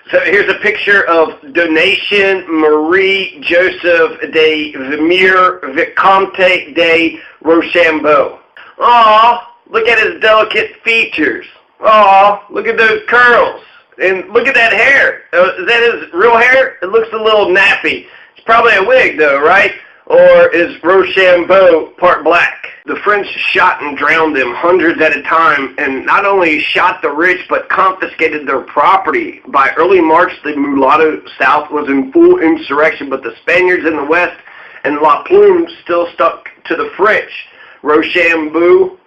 So here's a picture of Donation Marie Joseph de Vermeer Vicomte de Rochambeau. Aw, look at his delicate features. Aw, look at those curls. And look at that hair. Is that his real hair? It looks a little nappy. It's probably a wig though, right? Or is Rochambeau part black? The French shot and drowned them hundreds at a time, and not only shot the rich, but confiscated their property. By early March, the mulatto South was in full insurrection, but the Spaniards in the West and La Plume still stuck to the French. Rochambeau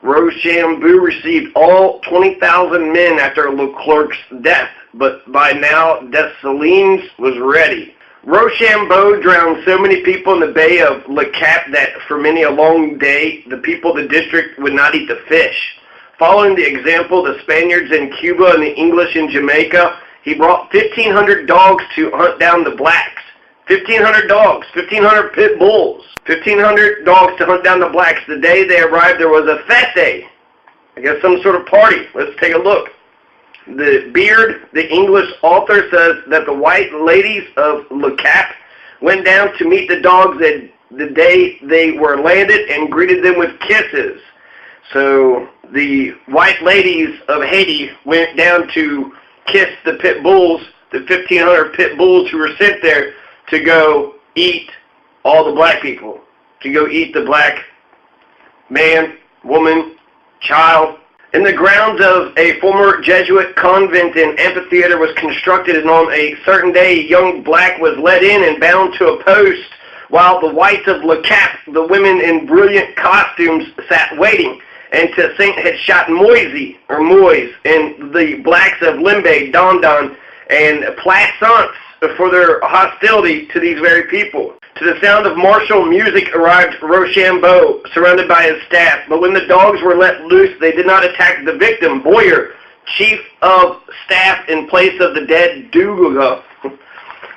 received all 20,000 men after Leclerc's death, but by now Dessalines was ready. Rochambeau drowned so many people in the Bay of Le Cap that for many a long day, the people of the district would not eat the fish. Following the example of the Spaniards in Cuba and the English in Jamaica, he brought 1,500 dogs to hunt down the blacks. 1,500 dogs, 1,500 pit bulls, 1,500 dogs to hunt down the blacks. The day they arrived, there was a fete. I guess some sort of party. Let's take a look. The Beard, the English author, says that the white ladies of Le Cap went down to meet the dogs the day they were landed and greeted them with kisses. So the white ladies of Haiti went down to kiss the pit bulls, the 1,500 pit bulls who were sent there to go eat all the black people, to go eat the black man, woman, child. In the grounds of a former Jesuit convent, an amphitheater was constructed, and on a certain day, a young black was led in and bound to a post, while the whites of Le Cap, the women in brilliant costumes, sat waiting. And to Saint had shot Moisey, or Moise, and the blacks of Limbe, Dondon, and Plaisance for their hostility to these very people. To the sound of martial music arrived Rochambeau, surrounded by his staff. But when the dogs were let loose, they did not attack the victim, Boyer, chief of staff in place of the dead Duga.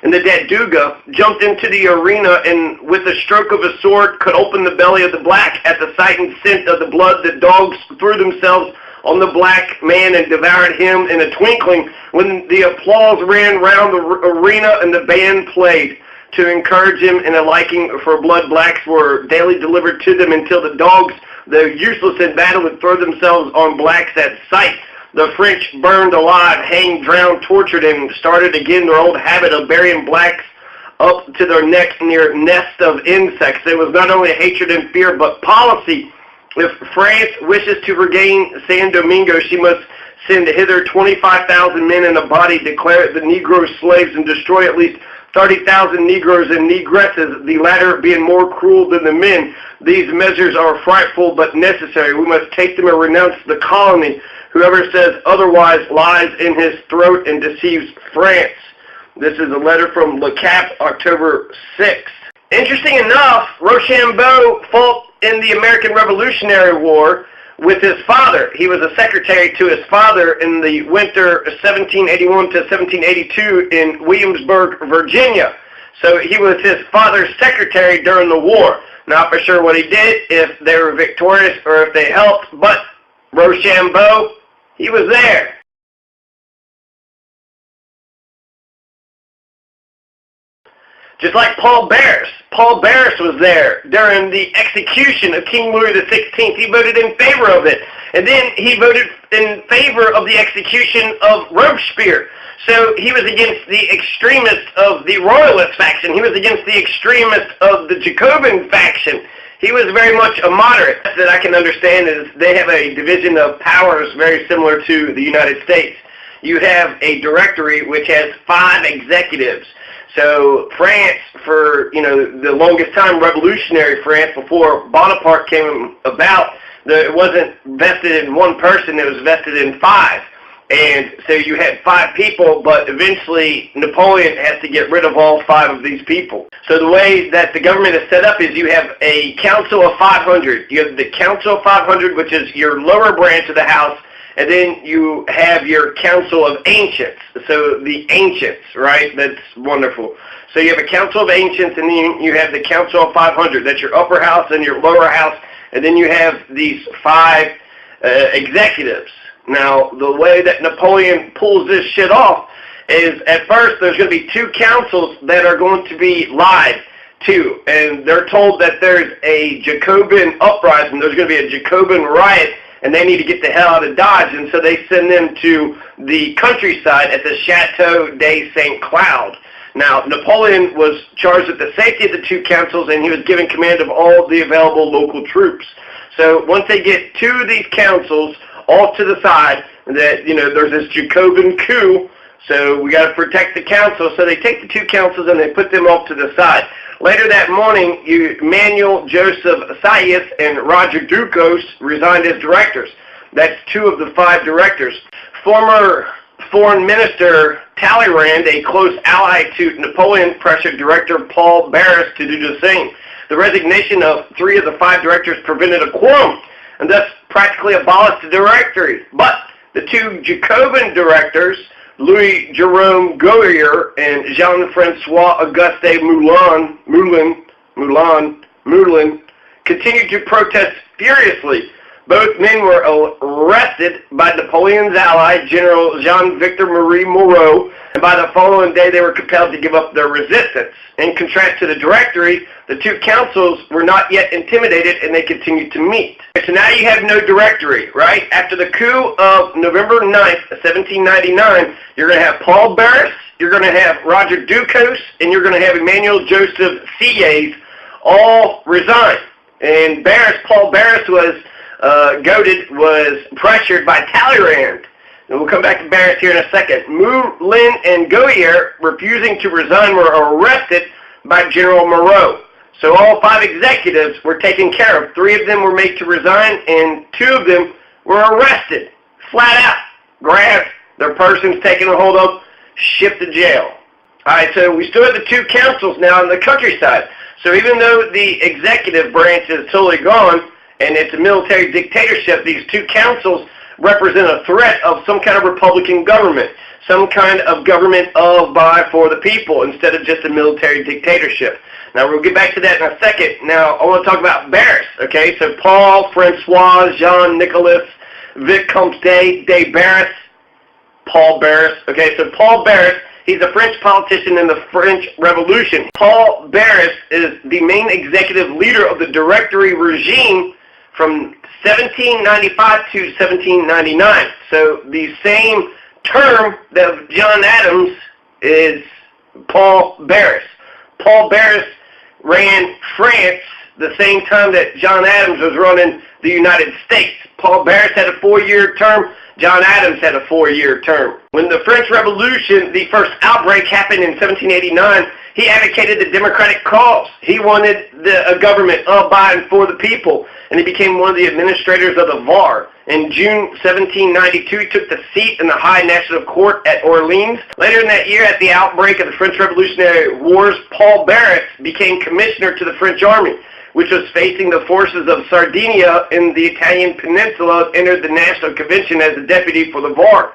And the dead Duga jumped into the arena and with a stroke of a sword could open the belly of the black. At the sight and scent of the blood, the dogs threw themselves on the black man and devoured him in a twinkling. When the applause ran round the arena and the band played to encourage him, and a liking for blood, blacks were daily delivered to them until the dogs, though useless in battle, would throw themselves on blacks at sight. The French burned alive, hanged, drowned, tortured, and started again their old habit of burying blacks up to their necks near nests of insects. It was not only hatred and fear, but policy. If France wishes to regain San Domingo, she must send hither 25,000 men in a body, declare the Negro slaves, and destroy at least 30,000 Negroes and Negresses, the latter being more cruel than the men. These measures are frightful but necessary. We must take them and renounce the colony. Whoever says otherwise lies in his throat and deceives France. This is a letter from Le Cap, October 6th. Interesting enough, Rochambeau fought in the American Revolutionary War with his father. He was a secretary to his father in the winter 1781 to 1782 in Williamsburg, Virginia. So he was his father's secretary during the war. Not for sure what he did, if they were victorious or if they helped, but Rochambeau, he was there. Just like Paul Barras. Paul Barras was there during the execution of King Louis XVI. He voted in favor of it. And then he voted in favor of the execution of Robespierre. So he was against the extremists of the Royalist faction. He was against the extremists of the Jacobin faction. He was very much a moderate. That I can understand is they have a division of powers very similar to the United States. You have a directory which has 5 executives. So France, for the longest time, revolutionary France, before Bonaparte came about, it wasn't vested in one person, it was vested in 5. And so you had 5 people, but eventually Napoleon has to get rid of all 5 of these people. So the way that the government is set up is you have a council of 500. You have the council of 500, which is your lower branch of the house, and then you have your council of ancients. So the ancients, right? That's wonderful. So you have a council of ancients, and then you have the council of 500. That's your upper house and your lower house. And then you have these 5 executives. Now, the way that Napoleon pulls this shit off is at first there's going to be 2 councils that are going to be lied to, and they're told that there's a Jacobin uprising, there's going to be a Jacobin riot, and they need to get the hell out of Dodge, and so they send them to the countryside at the Chateau de St. Cloud. Now, Napoleon was charged with the safety of the 2 councils, and he was given command of all the available local troops. So once they get 2 of these councils off to the side, that, there's this Jacobin coup, so we got to protect the council, so they take the 2 councils and they put them off to the side. Later that morning, Emmanuel Joseph Sieyès and Roger Ducos resigned as directors. That's 2 of the 5 directors. Former Foreign Minister Talleyrand, a close ally to Napoleon, pressured director Paul Barras to do the same. The resignation of 3 of the 5 directors prevented a quorum, and thus practically abolished the directory. But the 2 Jacobin directors, Louis-Jérôme Gouhier and Jean-François Auguste Moulin, continued to protest furiously. Both men were arrested by Napoleon's ally, General Jean-Victor Marie Moreau, and by the following day they were compelled to give up their resistance. In contrast to the directory, the 2 councils were not yet intimidated, and they continued to meet. So now you have no directory, right? After the coup of November 9th, 1799, you're going to have Paul Barras, you're going to have Roger Ducos, and you're going to have Emmanuel Joseph Sieyès all resign. And Paul Barras was was pressured by Talleyrand. And we'll come back to Barras here in a second. Moulin and Gouhier, refusing to resign, were arrested by General Moreau. So all 5 executives were taken care of. 3 of them were made to resign, and 2 of them were arrested. Flat out. Grabbed, their persons taken a hold of, shipped to jail. Alright, so we still have the 2 councils now in the countryside. So even though the executive branch is totally gone, and it's a military dictatorship, these 2 councils represent a threat of some kind of Republican government, some kind of government of, by, for the people, instead of just a military dictatorship. Now, we'll get back to that in a second. Now, I want to talk about Barras, okay? So, Paul, Francois, Jean-Nicolas, Vicomte de Barras, Paul Barras, okay? So, Paul Barras, he's a French politician in the French Revolution. Paul Barras is the main executive leader of the Directory regime from 1795 to 1799. So the same term that John Adams is Paul Barras. Paul Barras ran France the same time that John Adams was running the United States. Paul Barras had a 4-year term. John Adams had a 4-year term. When the French Revolution, the first outbreak, happened in 1789, he advocated the democratic cause. He wanted a government of, by, and for the people, and he became one of the administrators of the Var. In June 1792, he took the seat in the High National Court at Orleans. Later in that year, at the outbreak of the French Revolutionary Wars, Paul Barras became commissioner to the French army, which was facing the forces of Sardinia in the Italian peninsula, entered the National Convention as a deputy for the Var.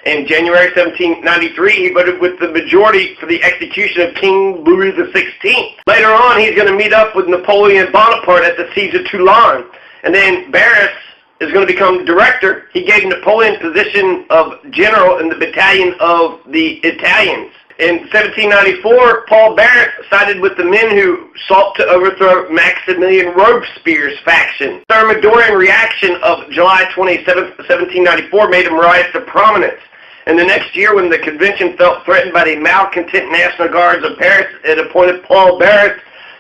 In January 1793, he voted with the majority for the execution of King Louis XVI. Later on, he's going to meet up with Napoleon Bonaparte at the siege of Toulon. And then Barras is going to become director. He gave Napoleon position of general in the battalion of the Italians. In 1794, Paul Barras sided with the men who sought to overthrow Maximilian Robespierre's faction. The Thermidorian reaction of July 27, 1794 made him rise to prominence. And the next year, when the convention felt threatened by the malcontent National Guards of Paris, it appointed Paul Barras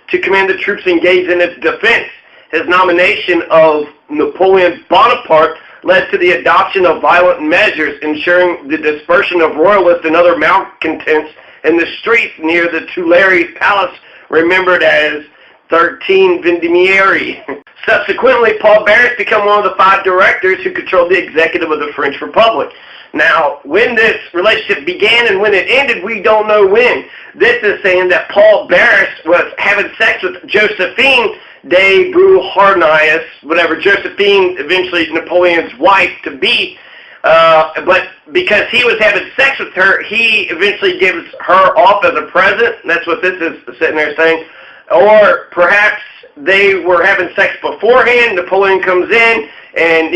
to command the troops engaged in its defense. His nomination of Napoleon Bonaparte led to the adoption of violent measures, ensuring the dispersion of royalists and other malcontents in the streets near the Tuileries Palace, remembered as 13 Vendémiaire. Subsequently, Paul Barras became one of the 5 directors who controlled the executive of the French Republic. Now, when this relationship began and when it ended, we don't know when. This is saying that Paul Barras was having sex with Josephine de Beauharnais, whatever, Josephine, eventually Napoleon's wife-to-be, but because he was having sex with her, he eventually gives her off as a present. That's what this is sitting there saying. Or perhaps they were having sex beforehand, Napoleon comes in and,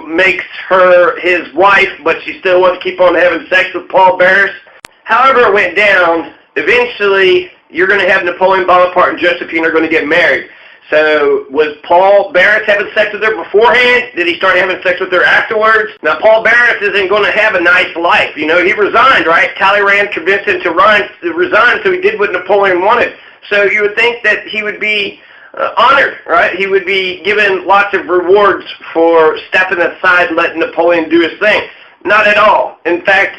makes her his wife, but she still wants to keep on having sex with Paul Barras. However it went down, eventually you're going to have Napoleon Bonaparte and Josephine are going to get married. So was Paul Barras having sex with her beforehand? Did he start having sex with her afterwards? Now, Paul Barras isn't going to have a nice life. You know, he resigned, right? Talleyrand convinced him to resign, so he did what Napoleon wanted. So you would think that he would be honored, right? He would be given lots of rewards for stepping aside and letting Napoleon do his thing. Not at all. In fact,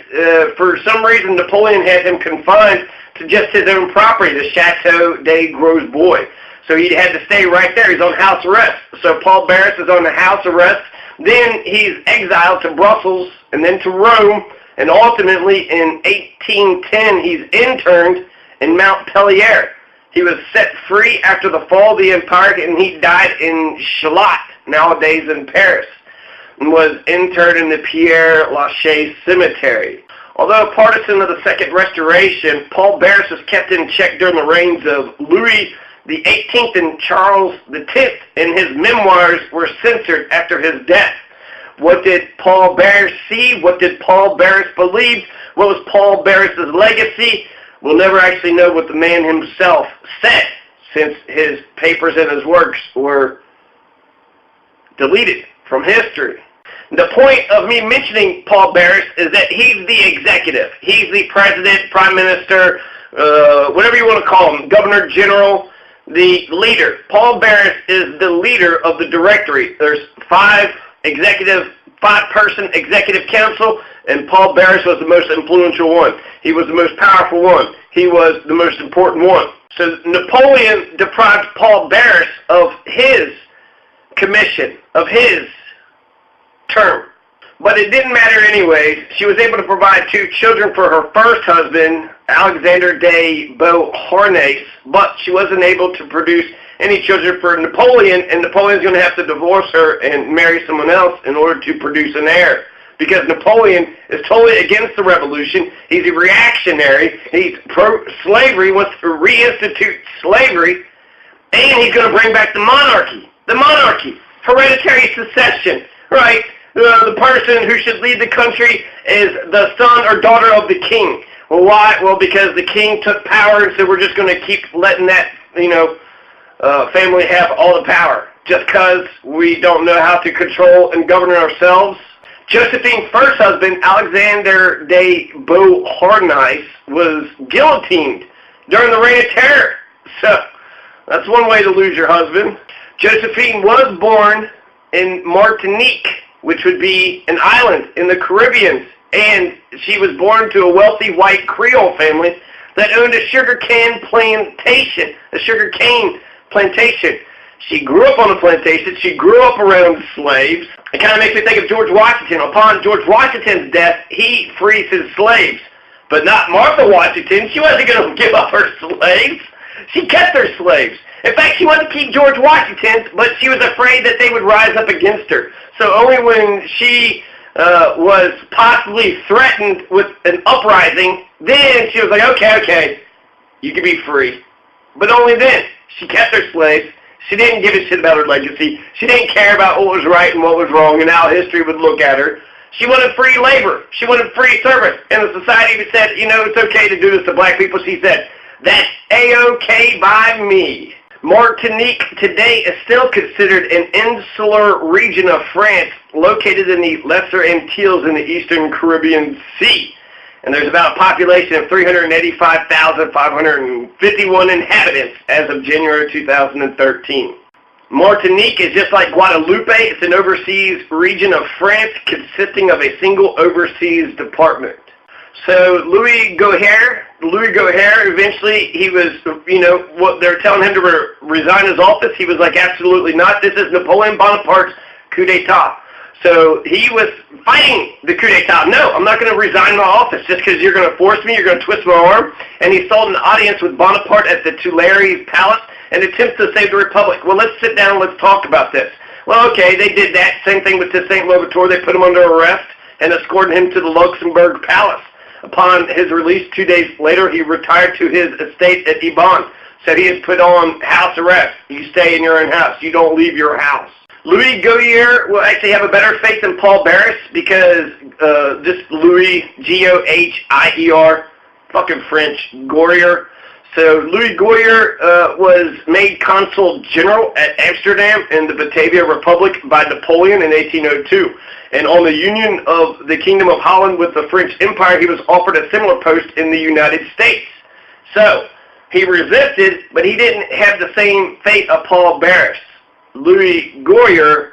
for some reason, Napoleon had him confined to just his own property, the Chateau de Gros-Bois. So he had to stay right there. He's on house arrest. So Paul Barras is on the house arrest. Then he's exiled to Brussels and then to Rome. And ultimately, in 1810, he's interned in Montpellier. He was set free after the fall of the empire, and he died in Chaillot, nowadays in Paris, and was interred in the Père Lachaise Cemetery. Although a partisan of the Second Restoration, Paul Barras was kept in check during the reigns of Louis the 18th and Charles the 10th, and his memoirs were censored after his death. What did Paul Barras see? What did Paul Barras believe? What was Paul Barras' legacy? We'll never actually know what the man himself said, since his papers and his works were deleted from history. The point of me mentioning Paul Barras is that he's the executive. He's the president, prime minister, whatever you want to call him, governor general, the leader. Paul Barras is the leader of the directory. There's five-person executive council, and Paul Barras was the most influential one. He was the most powerful one. He was the most important one. So Napoleon deprived Paul Barras of his commission, of his term. But it didn't matter anyways. She was able to provide 2 children for her first husband, Alexander de Beauharnais, but she wasn't able to produce any children for Napoleon, and Napoleon's going to have to divorce her and marry someone else in order to produce an heir. Because Napoleon is totally against the revolution. He's a reactionary. He's pro-slavery, wants to reinstitute slavery, and he's going to bring back the monarchy. The monarchy. Hereditary succession, right? The person who should lead the country is the son or daughter of the king. Well, why? Well, because the king took power, so we're just going to keep letting that, family have all the power. Just because we don't know how to control and govern ourselves. Josephine's first husband, Alexander de Beauharnais, was guillotined during the Reign of Terror. So, that's one way to lose your husband. Josephine was born in Martinique, which would be an island in the Caribbean, and she was born to a wealthy white Creole family that owned a sugarcane plantation. She grew up on a plantation. She grew up around slaves. It kind of makes me think of George Washington. Upon George Washington's death, he frees his slaves, but not Martha Washington. She wasn't going to give up her slaves. She kept her slaves. In fact, she wanted to keep George Washington's, but she was afraid that they would rise up against her. So only when she was possibly threatened with an uprising, then she was like, okay, you can be free. But only then. She kept her slaves. She didn't give a shit about her legacy. She didn't care about what was right and what was wrong and how history would look at her. She wanted free labor. She wanted free service. And the society said, it's okay to do this to black people. She said, that's A-OK by me. Martinique today is still considered an insular region of France located in the Lesser Antilles in the Eastern Caribbean Sea. And there's about a population of 385,551 inhabitants as of January 2013. Martinique is just like Guadeloupe. It's an overseas region of France consisting of a single overseas department. So Louis Gohare, eventually he was, what they're telling him to resign his office. He was like, absolutely not. This is Napoleon Bonaparte's coup d'etat. So he was fighting the coup d'etat. No, I'm not going to resign my office just because you're going to force me, you're going to twist my arm. And he sold an audience with Bonaparte at the Tuileries Palace and attempts to save the Republic. Well, let's sit down and let's talk about this. Well, okay, they did that. Same thing with St. Louverture. They put him under arrest and escorted him to the Luxembourg Palace. Upon his release 2 days later, he retired to his estate at Ibon. So he is put on house arrest. You stay in your own house. You don't leave your house. Louis Gohare will actually have a better fate than Paul Barras because this Louis, Gohier, Fucking French. Goyer. So Louis Goyer was made consul general at Amsterdam in the Batavia Republic by Napoleon in 1802. And on the union of the Kingdom of Holland with the French Empire, he was offered a similar post in the United States. So he resisted, but he didn't have the same fate of Paul Barras. Louis Goyer,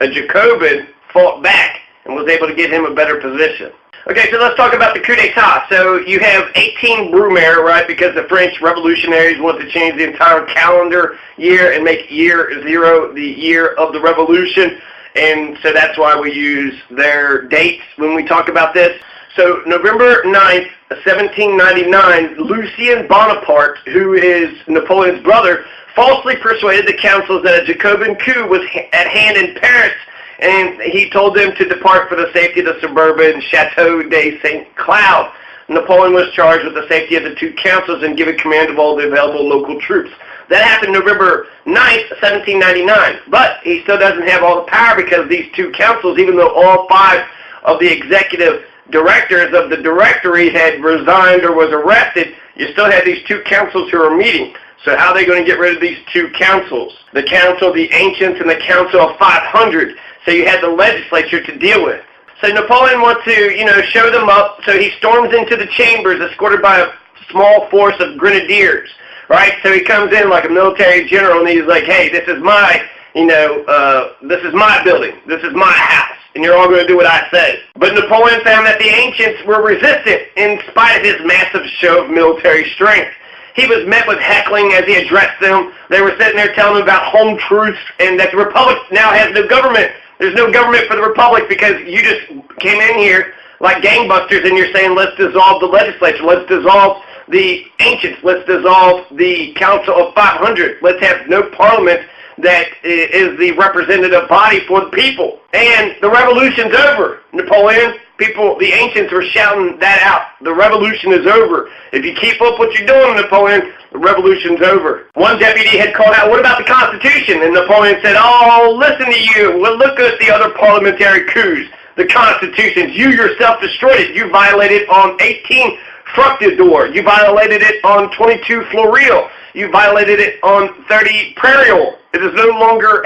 a Jacobin, fought back and was able to get him a better position. Okay, so let's talk about the coup d'etat. So you have 18 Brumaire, right, because the French revolutionaries wanted to change the entire calendar year and make year 0 the year of the revolution. And so that's why we use their dates when we talk about this. So November 9th, 1799, Lucien Bonaparte, who is Napoleon's brother, falsely persuaded the councils that a Jacobin coup was at hand in Paris, and he told them to depart for the safety of the suburban Chateau de St. Cloud. Napoleon was charged with the safety of the two councils and given command of all the available local troops. That happened November 9th, 1799, but he still doesn't have all the power because these two councils, even though all 5 of the executive directors of the directory had resigned or was arrested, you still had these two councils who are meeting. So how are they going to get rid of these two councils? The Council of the Ancients and the Council of 500. So you had the legislature to deal with. So Napoleon wants to, show them up. So he storms into the chambers, escorted by a small force of grenadiers, right? So he comes in like a military general, and he's like, hey, this is my, this is my building. This is my house, and you're all going to do what I say. But Napoleon found that the ancients were resistant in spite of his massive show of military strength. He was met with heckling as he addressed them. They were sitting there telling him about home truths and that the Republic now has no government. There's no government for the Republic because you just came in here like gangbusters and you're saying, let's dissolve the legislature, let's dissolve the ancients, let's dissolve the Council of 500, let's have no parliament that is the representative body for the people. And the revolution's over, Napoleon. People, the ancients were shouting that out. The revolution is over. If you keep up what you're doing, Napoleon, the revolution's over. One deputy had called out, what about the Constitution? And Napoleon said, oh, listen to you. Well, look at the other parliamentary coups, the constitutions. You yourself destroyed it. You violated on 18 Fructidor. You violated it on 22 Floreal. You violated it on 30 Prairial. It no longer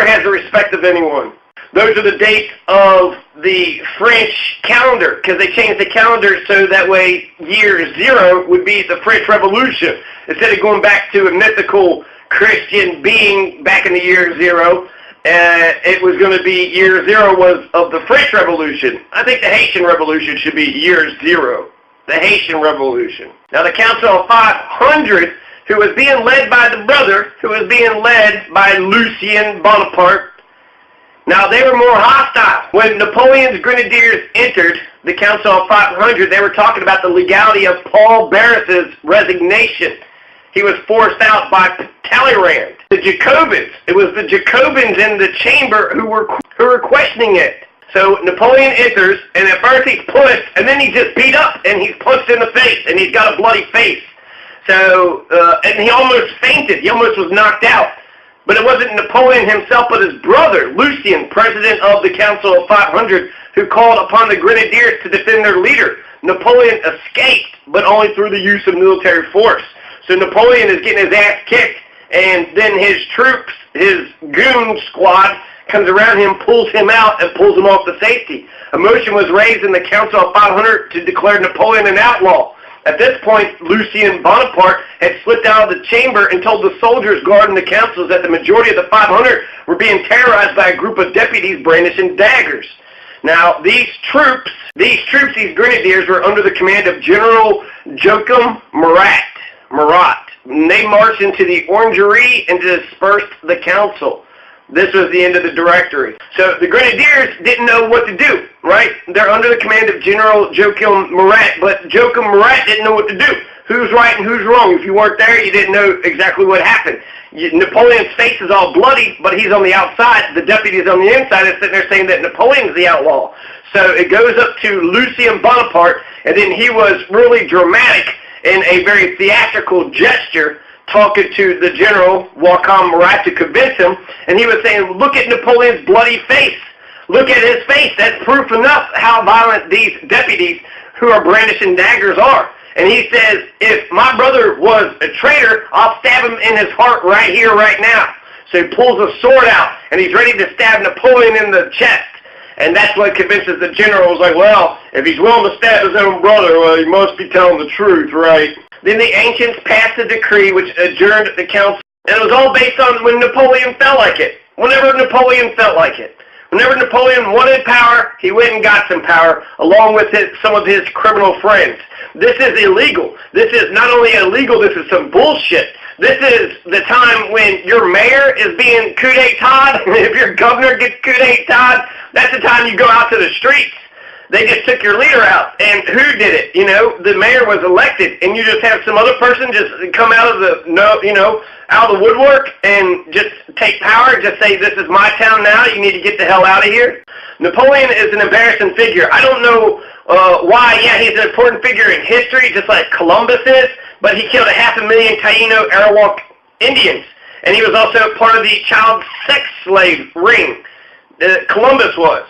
has the respect of anyone. Those are the dates of the French calendar, because they changed the calendar so that way year 0 would be the French Revolution. Instead of going back to a mythical Christian being back in the year 0, it was going to be year 0 was of the French Revolution. I think the Haitian Revolution should be year 0. The Haitian Revolution. Now the Council of 500, who was being led by the brother, who was being led by Lucien Bonaparte. Now, they were more hostile. When Napoleon's grenadiers entered the Council of 500, they were talking about the legality of Paul Barras's resignation. He was forced out by Talleyrand. The Jacobins, it was the Jacobins in the chamber who were questioning it. So Napoleon enters, and at first he's pushed, and then he's just beat up, and he's punched in the face, and he's got a bloody face. So, and he almost fainted. He almost was knocked out. But it wasn't Napoleon himself, but his brother, Lucien, president of the Council of 500, who called upon the grenadiers to defend their leader. Napoleon escaped, but only through the use of military force. So Napoleon is getting his ass kicked, and then his troops, his goon squad, comes around him, pulls him out, and pulls him off to safety. A motion was raised in the Council of 500 to declare Napoleon an outlaw. At this point, Lucien Bonaparte had slipped out of the chamber and told the soldiers guarding the councils that the majority of the 500 were being terrorized by a group of deputies brandishing daggers. Now, these grenadiers were under the command of General Joachim Murat. They marched into the Orangerie and dispersed the council. This was the end of the directory. So the grenadiers didn't know what to do, right? They're under the command of General Joachim Murat, but Joachim Murat didn't know what to do. Who's right and who's wrong? If you weren't there, you didn't know exactly what happened. Napoleon's face is all bloody, but he's on the outside. The deputies on the inside are sitting there saying that Napoleon's the outlaw. So it goes up to Lucien Bonaparte, and then he was really dramatic in a very theatrical gesture, talking to the general, Joachim Murat, to convince him, and he was saying, look at Napoleon's bloody face. Look at his face. That's proof enough how violent these deputies who are brandishing daggers are. And he says, if my brother was a traitor, I'll stab him in his heart right here, right now. So he pulls a sword out, and he's ready to stab Napoleon in the chest. And that's what convinces the general. Was like, well, if he's willing to stab his own brother, well, he must be telling the truth, right? Then the ancients passed a decree which adjourned the council. And it was all based on when Napoleon felt like it. Whenever Napoleon felt like it. Whenever Napoleon wanted power, he went and got some power, along with some of his criminal friends. This is illegal. This is not only illegal, this is some bullshit. This is the time when your mayor is being coup d'etat. If your governor gets coup d'etat, that's the time you go out to the streets. They just took your leader out. And who did it? You know, the mayor was elected, and you just have some other person just come out of the, out of the woodwork and just take power, just say, this is my town now, you need to get the hell out of here. Napoleon is an embarrassing figure. I don't know why. Yeah, he's an important figure in history, just like Columbus is, but he killed 500,000 Taino Arawak Indians, and he was also part of the child sex slave ring. Columbus was.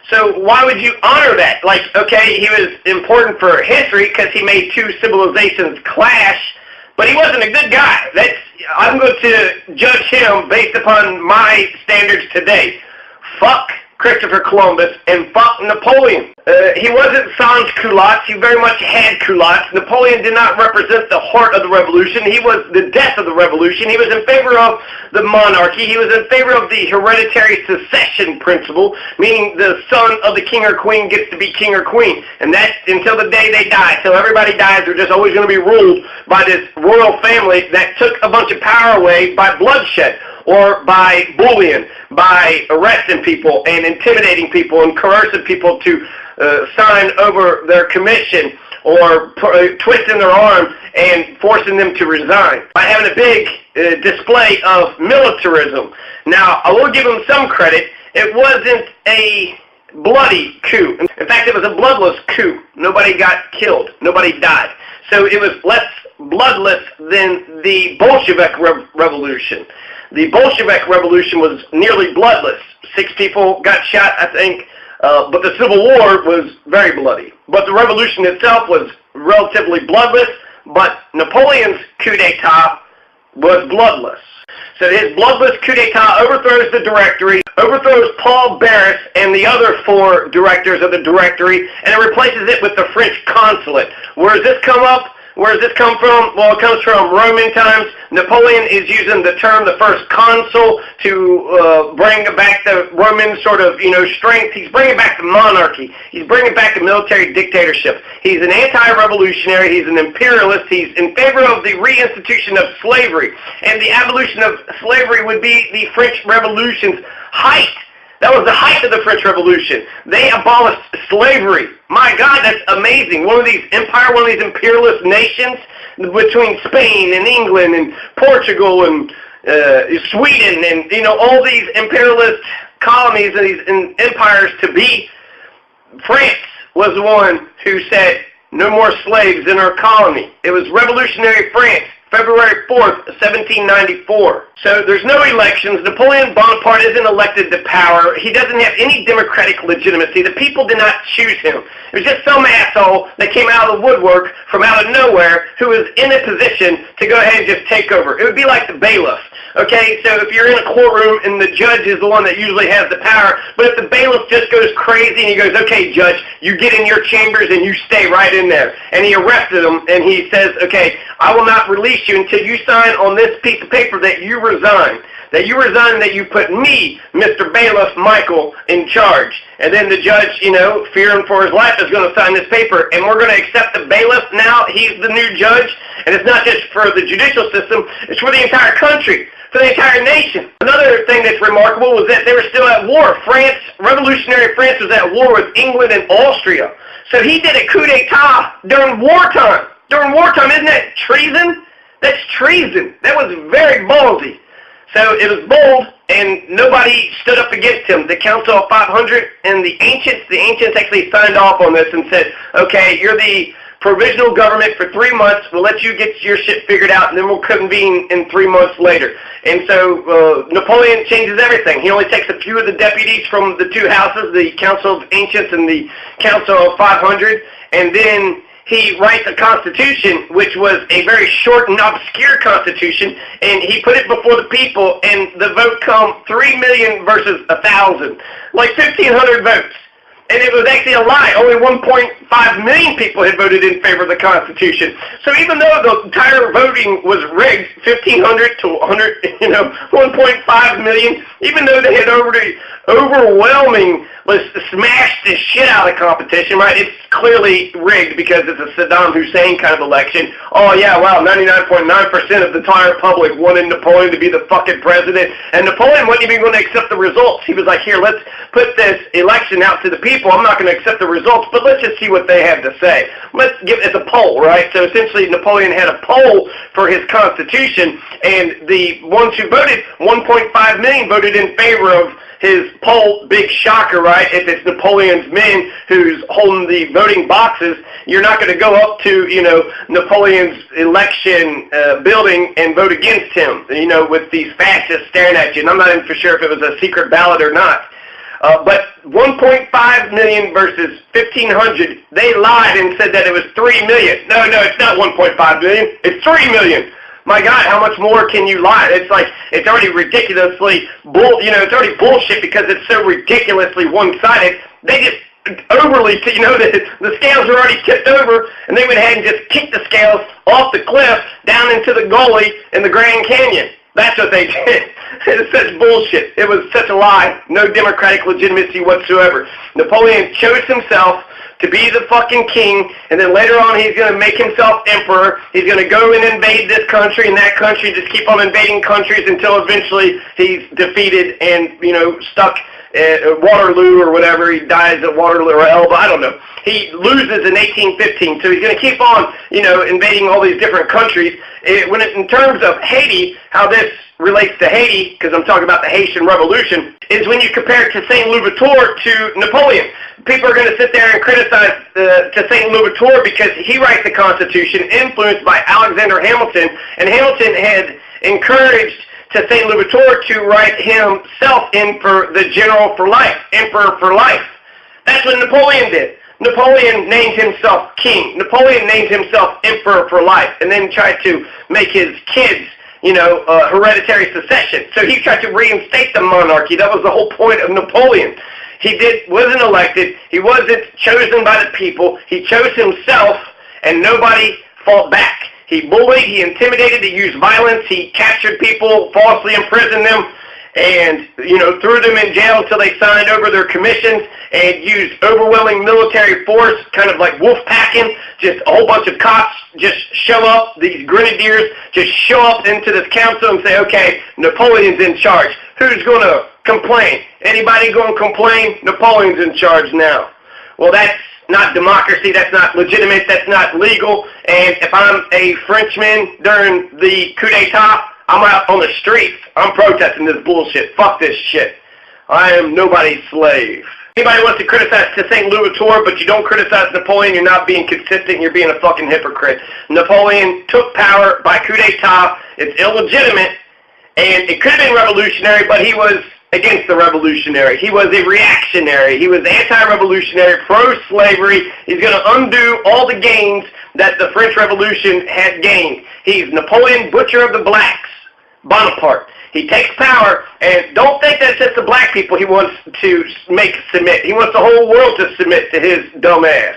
So why would you honor that? Like, okay, he was important for history because he made two civilizations clash, but he wasn't a good guy. I'm going to judge him based upon my standards today. Fuck Christopher Columbus and fuck Napoleon. He wasn't sans culottes. He very much had culottes. Napoleon did not represent the heart of the revolution. He was the death of the revolution. He was in favor of the monarchy. He was in favor of the hereditary succession principle, meaning the son of the king or queen gets to be king or queen. And that's until the day they die. Till everybody dies, they're just always going to be ruled by this royal family that took a bunch of power away by bloodshed, or by bullying, by arresting people and intimidating people and coercing people to sign over their commission, or twisting their arm and forcing them to resign, by having a big display of militarism. Now, I will give them some credit. It wasn't a bloody coup. In fact, it was a bloodless coup. Nobody got killed. Nobody died. So it was less bloodless than the Bolshevik revolution. The Bolshevik revolution was nearly bloodless. 6 people got shot, I think, but the Civil War was very bloody. But the revolution itself was relatively bloodless, but Napoleon's coup d'etat was bloodless. So his bloodless coup d'etat overthrows the Directory, overthrows Paul Barras and the other 4 directors of the Directory, and it replaces it with the French consulate. Where does this come up? Where does this come from? Well, it comes from Roman times. Napoleon is using the term the first consul to bring back the Roman sort of, strength. He's bringing back the monarchy. He's bringing back the military dictatorship. He's an anti-revolutionary. He's an imperialist. He's in favor of the reinstitution of slavery. And the abolition of slavery would be the French Revolution's height. That was the height of the French Revolution. They abolished slavery. My God, that's amazing. One of these imperialist nations between Spain and England and Portugal and Sweden and, all these imperialist colonies and these empires to be. France was the one who said, no more slaves in our colony. It was revolutionary France. February 4th, 1794. So there's no elections. Napoleon Bonaparte isn't elected to power. He doesn't have any democratic legitimacy. The people did not choose him. It was just some asshole that came out of the woodwork from out of nowhere who was in a position to go ahead and just take over. It would be like the bailiff. Okay, so if you're in a courtroom and the judge is the one that usually has the power, but if the bailiff just goes crazy and he goes, okay, judge, you get in your chambers and you stay right in there. And he arrested him and he says, okay, I will not release you until you sign on this piece of paper that you resign. That you resign, that you put me, Mr. Bailiff Michael, in charge. And then the judge, fearing for his life, is going to sign this paper. And we're going to accept the bailiff now. He's the new judge. And it's not just for the judicial system. It's for the entire country. For the entire nation. Another thing that's remarkable was that they were still at war. Revolutionary France was at war with England and Austria. So he did a coup d'etat during wartime. During wartime, isn't that treason? That's treason. That was very ballsy. So it was bold, and nobody stood up against him. The Council of 500 and the ancients actually signed off on this and said, okay, you're the provisional government for 3 months. We'll let you get your shit figured out, and then we'll convene in 3 months later. And so Napoleon changes everything. He only takes a few of the deputies from the two houses, the Council of Ancients and the Council of 500, and then he writes a constitution, which was a very short and obscure constitution, and he put it before the people, and the vote come 3 million versus 1,000, like 1,500 votes. And it was actually a lie. Only 1.5 million people had voted in favor of the Constitution. So even though the entire voting was rigged, 1,500 to 1.5 million, even though they had overwhelming, smashed the shit out of the competition, right? It's clearly rigged because it's a Saddam Hussein kind of election. Oh yeah, wow, 99.9% of the entire public wanted Napoleon to be the fucking president, and Napoleon wasn't even going to accept the results. He was like, here, let's put this election out to the people. I'm not going to accept the results, but let's just see what they have to say. Let's give it a poll, right? So essentially Napoleon had a poll for his constitution, and the ones who voted, 1.5 million voted in favor of his poll. Big shocker, right? If it's Napoleon's men who's holding the voting boxes, you're not going to go up to, Napoleon's election building and vote against him, with these fascists staring at you. And I'm not even for sure if it was a secret ballot or not. But 1.5 million versus 1,500, they lied and said that it was 3 million. No, it's not 1.5 million. It's 3 million. My God, how much more can you lie? It's like, it's already ridiculously it's already bullshit because it's so ridiculously one-sided. They just overly, the scales are already tipped over, and they went ahead and just kicked the scales off the cliff down into the gully in the Grand Canyon. That's what they did. It's such bullshit. It was such a lie. No democratic legitimacy whatsoever. Napoleon chose himself to be the fucking king, and then later on he's going to make himself emperor. He's going to go and invade this country and that country, just keep on invading countries until eventually he's defeated and, stuck at Waterloo or whatever. He dies at Waterloo or Elba, I don't know. He loses in 1815, so he's going to keep on, invading all these different countries. In terms of Haiti, how this relates to Haiti, because I'm talking about the Haitian Revolution, is when you compare Toussaint Louverture to Napoleon. People are going to sit there and criticize Toussaint Louverture because he writes the Constitution influenced by Alexander Hamilton, and Hamilton had encouraged Toussaint Louverture to write himself in for the general for life, emperor for life. That's what Napoleon did. Napoleon named himself king. Napoleon named himself emperor for life, and then tried to make his kids, hereditary succession. So he tried to reinstate the monarchy. That was the whole point of Napoleon. He wasn't elected. He wasn't chosen by the people. He chose himself, and nobody fought back. He bullied, he intimidated, he used violence, he captured people, falsely imprisoned them, and, threw them in jail until they signed over their commissions, and used overwhelming military force, kind of like wolf packing, just a whole bunch of cops just show up, these grenadiers just show up into this council and say, okay, Napoleon's in charge. Who's going to complain? Anybody going to complain? Napoleon's in charge now. Well, that's not democracy, that's not legitimate, that's not legal, and if I'm a Frenchman during the coup d'etat, I'm out on the streets. I'm protesting this bullshit. Fuck this shit. I am nobody's slave. Anybody wants to criticize Toussaint Louverture, but you don't criticize Napoleon, you're not being consistent, you're being a fucking hypocrite. Napoleon took power by coup d'etat. It's illegitimate, and it could have been revolutionary, but he was against the revolutionary. He was a reactionary. He was anti-revolutionary, pro-slavery. He's going to undo all the gains that the French Revolution had gained. He's Napoleon, Butcher of the Blacks, Bonaparte. He takes power, and don't think that's just the black people he wants to make submit. He wants the whole world to submit to his dumb ass.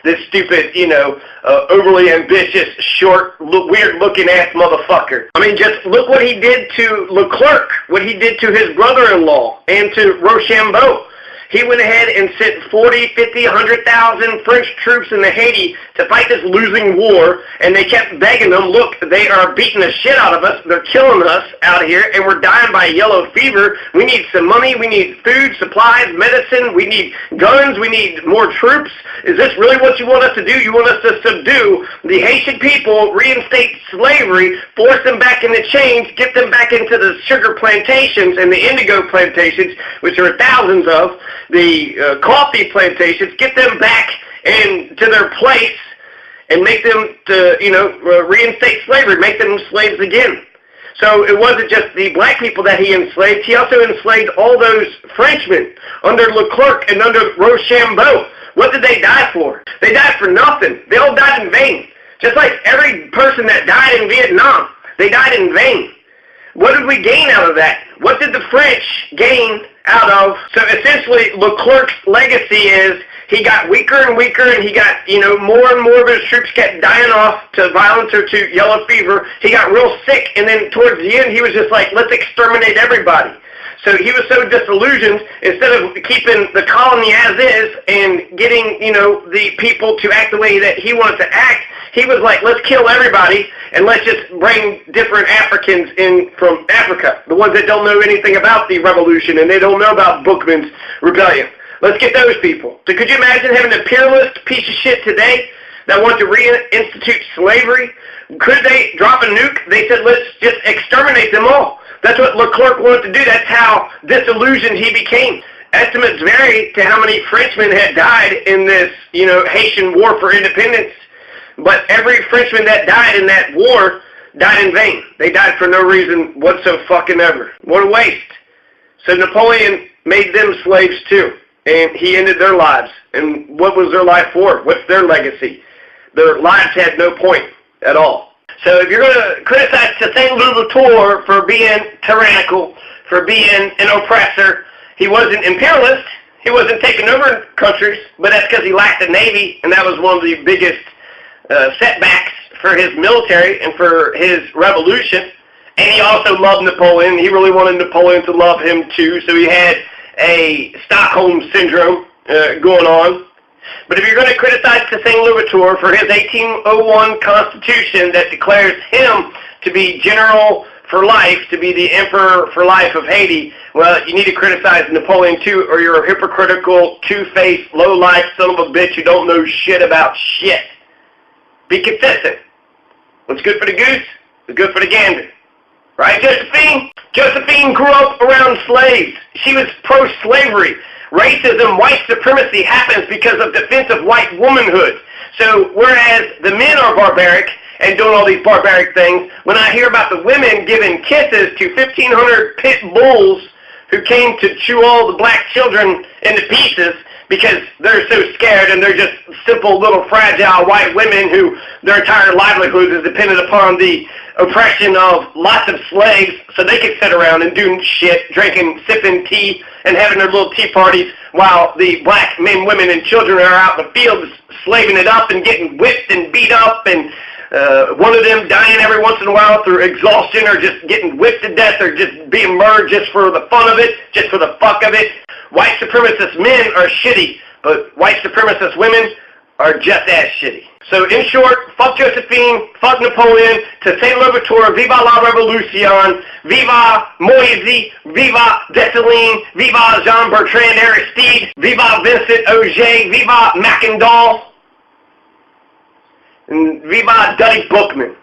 This stupid, overly ambitious, short, weird-looking ass motherfucker. I mean, just look what he did to Leclerc, what he did to his brother-in-law, and to Rochambeau. He went ahead and sent 40, 50, 100,000 French troops into Haiti to fight this losing war, and they kept begging them, look, they are beating the shit out of us, they're killing us out here, and we're dying by yellow fever. We need some money, we need food, supplies, medicine, we need guns, we need more troops. Is this really what you want us to do? You want us to subdue the Haitian people, reinstate slavery, force them back into chains, get them back into the sugar plantations and the indigo plantations, which there are thousands of, the coffee plantations, get them back into their place, and make them to, reinstate slavery, make them slaves again. So it wasn't just the black people that he enslaved. He also enslaved all those Frenchmen under Leclerc and under Rochambeau. What did they die for? They died for nothing. They all died in vain. Just like every person that died in Vietnam, they died in vain. What did we gain out of that? What did the French gain out of? So essentially, Leclerc's legacy is he got weaker and weaker, and he got, more and more of his troops kept dying off to violence or to yellow fever. He got real sick, and then towards the end, he was just like, let's exterminate everybody. So he was so disillusioned, instead of keeping the colony as is and getting, the people to act the way that he wanted to act, he was like, let's kill everybody, and let's just bring different Africans in from Africa, the ones that don't know anything about the revolution, and they don't know about Bookman's rebellion. Let's get those people. So could you imagine having an imperialist piece of shit today that wanted to reinstitute slavery? Could they drop a nuke? They said, let's just exterminate them all. That's what Leclerc wanted to do. That's how disillusioned he became. Estimates vary to how many Frenchmen had died in this, Haitian War for Independence. But every Frenchman that died in that war died in vain. They died for no reason whatsoever. What a waste. So Napoleon made them slaves too. And he ended their lives. And what was their life for? What's their legacy? Their lives had no point at all. So if you're going to criticize St. Louverture for being tyrannical, for being an oppressor, he wasn't imperialist. He wasn't taking over countries, but that's because he lacked a navy, and that was one of the biggest setbacks for his military and for his revolution. And he also loved Napoleon. He really wanted Napoleon to love him too, so he had a Stockholm syndrome going on. But if you're going to criticize St. Louverture for his 1801 Constitution that declares him to be general for life, to be the emperor for life of Haiti, well, you need to criticize Napoleon too, or you're a hypocritical, two-faced, low-life son of a bitch who don't know shit about shit. Be consistent. What's good for the goose is good for the gander. Right, Josephine? Josephine grew up around slaves. She was pro-slavery. Racism, white supremacy happens because of defense of white womanhood. So whereas the men are barbaric and doing all these barbaric things, when I hear about the women giving kisses to 1,500 pit bulls who came to chew all the black children into pieces because they're so scared and they're just simple little fragile white women who their entire livelihood is dependent upon the oppression of lots of slaves so they could sit around and do shit, drinking, sipping tea and having their little tea parties while the black men, women, and children are out in the fields slaving it up and getting whipped and beat up and one of them dying every once in a while through exhaustion or just getting whipped to death or just being murdered just for the fun of it, just for the fuck of it. White supremacist men are shitty, but white supremacist women are just as shitty. So in short, fuck Josephine, fuck Napoleon, to St. Louverture, viva la revolution, viva Moise, viva Dessalines, viva Jean-Bertrand Aristide, viva Vincent Auger, viva Mackendal, and viva Duddy Bookman.